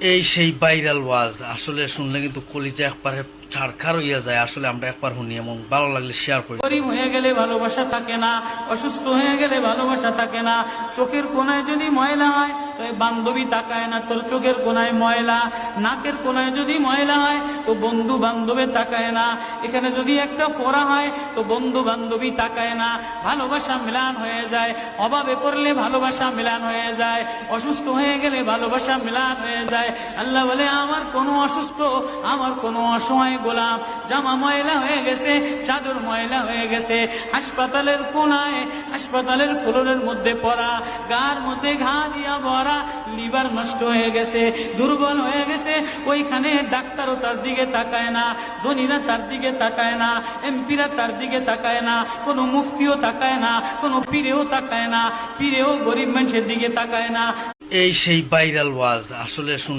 এই সেই ভাইরাল ওয়াজ আসলে শুনলে কিন্তু কলিজা একবারে ছাড়খার হইয়া যায়। আসলে আমরা একবার শুনি এবং ভালো লাগলে শেয়ার করি। গরিব হয়ে গেলে ভালোবাসা থাকে না, অসুস্থ হয়ে গেলে ভালোবাসা থাকে না। চোখের কোনায় যদি ময়লা হয় তো বান্ধবী তাকায় না তোর চোখের কোনায় ময়লা, নাকের কোনায় যদি ময়লা হয় তো বন্ধু বান্ধবে তাকায় না, এখানে যদি একটা ফোড়া হয় তো বন্ধু বান্ধবী তাকায় না। ভালোবাসা মিলান হয়ে যায়, অভাবে পড়লে ভালোবাসা মিলান হয়ে যায়, অসুস্থ হয়ে গেলে ভালোবাসা মিলান হয়ে যায়। আল্লাহ বলে আমার কোনো অসুস্থ, আমার কোনো অসহায় গোলাম জামা ময়লা হয়ে গেছে, চাদর ময়লা হয়ে গেছে, হাসপাতালের কোনায় হাসপাতালের ফ্লোরের মধ্যে পড়া, গার মধ্যে ঘা দিয়া ভরা, লিভার নষ্ট হয়ে গেছে, দুর্বল হয়ে গেছে, ওইখানে ডাক্তারও তার দিকে তাকায় না, ধনীরা তার দিকে তাকায় না, এমপিরা তার দিকে তাকায় না, কোনো মুফতিও তাকায় না, কোনো পীরেও তাকায় না, পীরেও গরিব মানুষের দিকে তাকায় না। এই সেই ভাইরাল ওয়াজ আসলে শুনলে